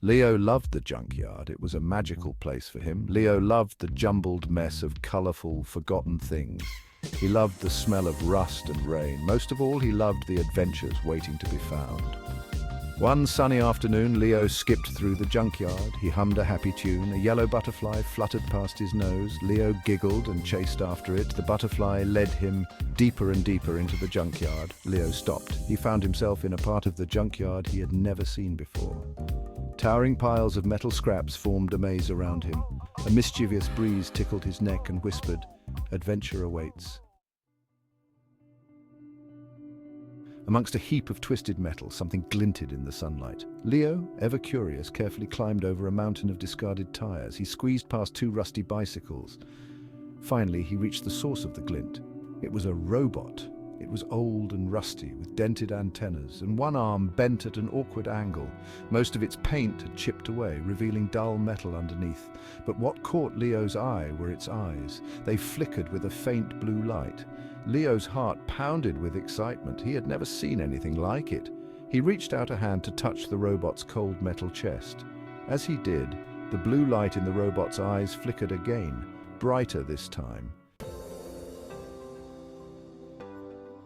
Leo loved the junkyard. It was a magical place for him. Leo loved the jumbled mess of colorful, forgotten things. He loved the smell of rust and rain. Most of all, he loved the adventures waiting to be found. One sunny afternoon, Leo skipped through the junkyard. He hummed a happy tune. A yellow butterfly fluttered past his nose. Leo giggled and chased after it. The butterfly led him deeper and deeper into the junkyard. Leo stopped. He found himself in a part of the junkyard he had never seen before. Towering piles of metal scraps formed a maze around him. A mischievous breeze tickled his neck and whispered, "Adventure awaits." Amongst a heap of twisted metal, something glinted in the sunlight. Leo, ever curious, carefully climbed over a mountain of discarded tires. He squeezed past two rusty bicycles. Finally, he reached the source of the glint. It was a robot. It was old and rusty, with dented antennas, and one arm bent at an awkward angle. Most of its paint had chipped away, revealing dull metal underneath. But what caught Leo's eye were its eyes. They flickered with a faint blue light. Leo's heart pounded with excitement. He had never seen anything like it. He reached out a hand to touch the robot's cold metal chest. As he did, the blue light in the robot's eyes flickered again, brighter this time.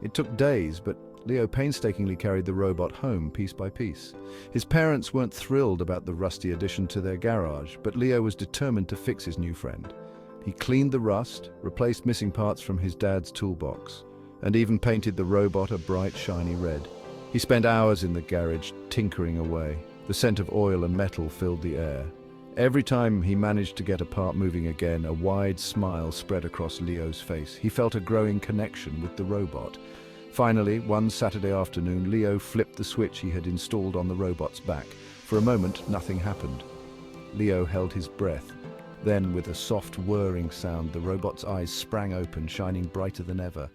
It took days, but Leo painstakingly carried the robot home piece by piece. His parents weren't thrilled about the rusty addition to their garage, but Leo was determined to fix his new friend. He cleaned the rust, replaced missing parts from his dad's toolbox, and even painted the robot a bright, shiny red. He spent hours in the garage, tinkering away. The scent of oil and metal filled the air. Every time he managed to get a part moving again, a wide smile spread across Leo's face. He felt a growing connection with the robot. Finally, one Saturday afternoon, Leo flipped the switch he had installed on the robot's back. For a moment, nothing happened. Leo held his breath. Then, with a soft whirring sound, the robot's eyes sprang open, shining brighter than ever.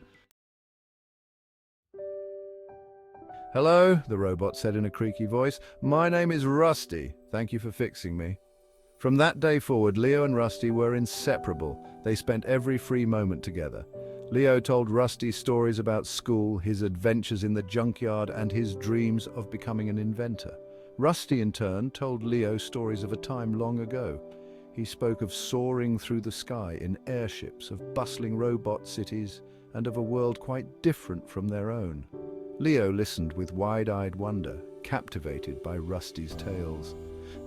"Hello," the robot said in a creaky voice. "My name is Rusty. Thank you for fixing me." From that day forward, Leo and Rusty were inseparable. They spent every free moment together. Leo told Rusty stories about school, his adventures in the junkyard, and his dreams of becoming an inventor. Rusty, in turn, told Leo stories of a time long ago. He spoke of soaring through the sky in airships, of bustling robot cities, and of a world quite different from their own. Leo listened with wide-eyed wonder, captivated by Rusty's tales.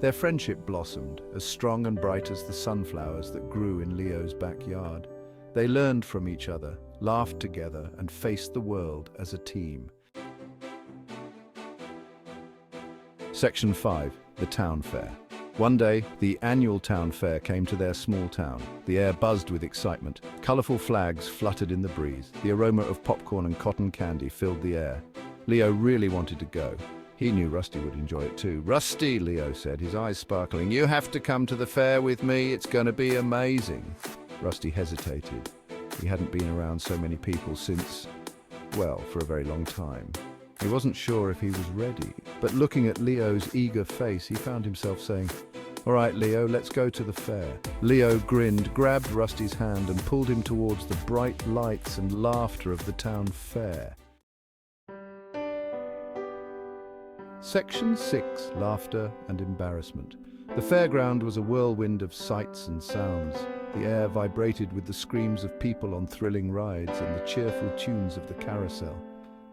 Their friendship blossomed, as strong and bright as the sunflowers that grew in Leo's backyard. They learned from each other, laughed together, and faced the world as a team. Section 5. The Town Fair. One day, the annual town fair came to their small town. The air buzzed with excitement. Colorful flags fluttered in the breeze. The aroma of popcorn and cotton candy filled the air. Leo really wanted to go. He knew Rusty would enjoy it too. "Rusty," Leo said, his eyes sparkling, "you have to come to the fair with me. It's going to be amazing." Rusty hesitated. He hadn't been around so many people since, well, for a very long time. He wasn't sure if he was ready, but looking at Leo's eager face, he found himself saying, "All right, Leo, let's go to the fair." Leo grinned, grabbed Rusty's hand, and pulled him towards the bright lights and laughter of the town fair. Section 6. Laughter and Embarrassment. The fairground was a whirlwind of sights and sounds. The air vibrated with the screams of people on thrilling rides and the cheerful tunes of the carousel.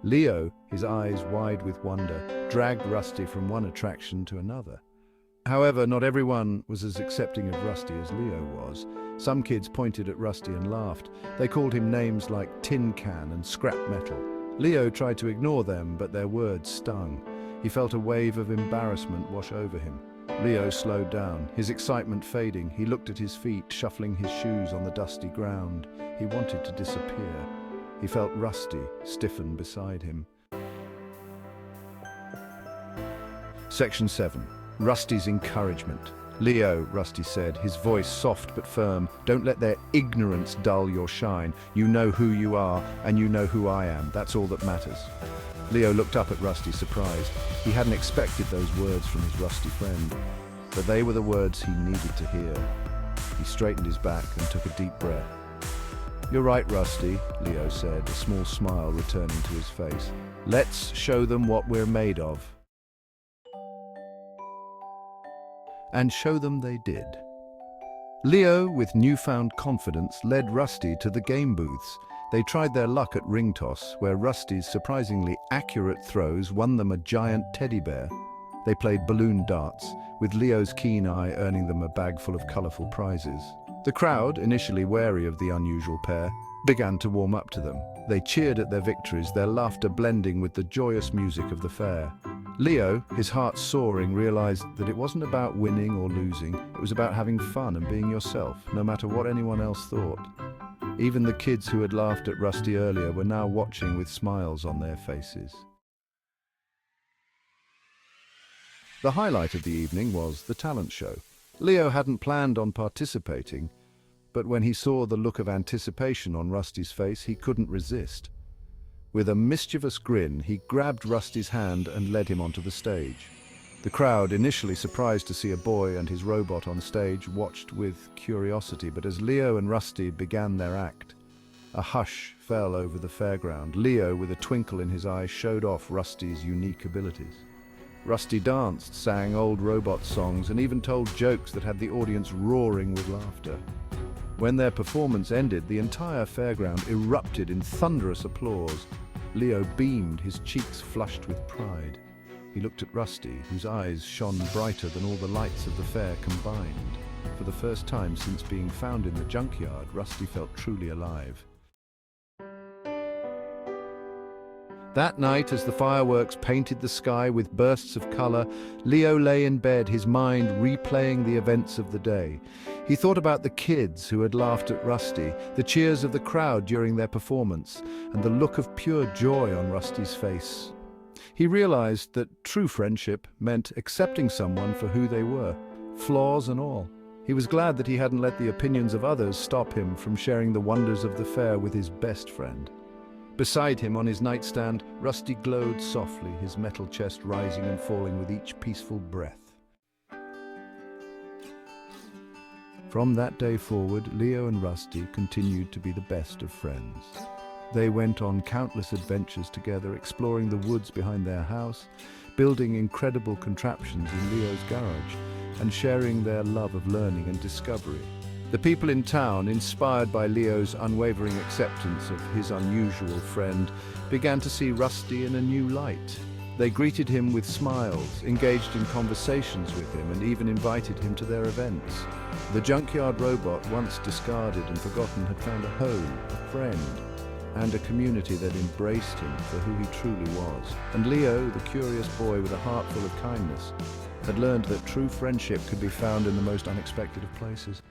Leo, his eyes wide with wonder, dragged Rusty from one attraction to another. However, not everyone was as accepting of Rusty as Leo was. Some kids pointed at Rusty and laughed. They called him names like tin can and scrap metal. Leo tried to ignore them, but their words stung. He felt a wave of embarrassment wash over him. Leo slowed down, his excitement fading. He looked at his feet, shuffling his shoes on the dusty ground. He wanted to disappear. He felt Rusty stiffen beside him. Section 7. Rusty's Encouragement. "Leo," Rusty said, his voice soft but firm, "don't let their ignorance dull your shine. You know who you are, and you know who I am. That's all that matters." Leo looked up at Rusty, surprised. He hadn't expected those words from his rusty friend, but they were the words he needed to hear. He straightened his back and took a deep breath. "You're right, Rusty," Leo said, a small smile returning to his face. "Let's show them what we're made of." And show them they did. Leo, with newfound confidence, led Rusty to the game booths. They tried their luck at ring toss, where Rusty's surprisingly accurate throws won them a giant teddy bear. They played balloon darts, with Leo's keen eye earning them a bag full of colorful prizes. The crowd, initially wary of the unusual pair, began to warm up to them. They cheered at their victories, their laughter blending with the joyous music of the fair. Leo, his heart soaring, realized that it wasn't about winning or losing. It was about having fun and being yourself, no matter what anyone else thought. Even the kids who had laughed at Rusty earlier were now watching with smiles on their faces. The highlight of the evening was the talent show. Leo hadn't planned on participating, but when he saw the look of anticipation on Rusty's face, he couldn't resist. With a mischievous grin, he grabbed Rusty's hand and led him onto the stage. The crowd, initially surprised to see a boy and his robot on stage, watched with curiosity, but as Leo and Rusty began their act, a hush fell over the fairground. Leo, with a twinkle in his eye, showed off Rusty's unique abilities. Rusty danced, sang old robot songs, and even told jokes that had the audience roaring with laughter. When their performance ended, the entire fairground erupted in thunderous applause. Leo beamed, his cheeks flushed with pride. He looked at Rusty, whose eyes shone brighter than all the lights of the fair combined. For the first time since being found in the junkyard, Rusty felt truly alive. That night, as the fireworks painted the sky with bursts of color, Leo lay in bed, his mind replaying the events of the day. He thought about the kids who had laughed at Rusty, the cheers of the crowd during their performance, and the look of pure joy on Rusty's face. He realized that true friendship meant accepting someone for who they were, flaws and all. He was glad that he hadn't let the opinions of others stop him from sharing the wonders of the fair with his best friend. Beside him on his nightstand, Rusty glowed softly, his metal chest rising and falling with each peaceful breath. From that day forward, Leo and Rusty continued to be the best of friends. They went on countless adventures together, exploring the woods behind their house, building incredible contraptions in Leo's garage, and sharing their love of learning and discovery. The people in town, inspired by Leo's unwavering acceptance of his unusual friend, began to see Rusty in a new light. They greeted him with smiles, engaged in conversations with him, and even invited him to their events. The junkyard robot, once discarded and forgotten, had found a home, a friend, and a community that embraced him for who he truly was. And Leo, the curious boy with a heart full of kindness, had learned that true friendship could be found in the most unexpected of places.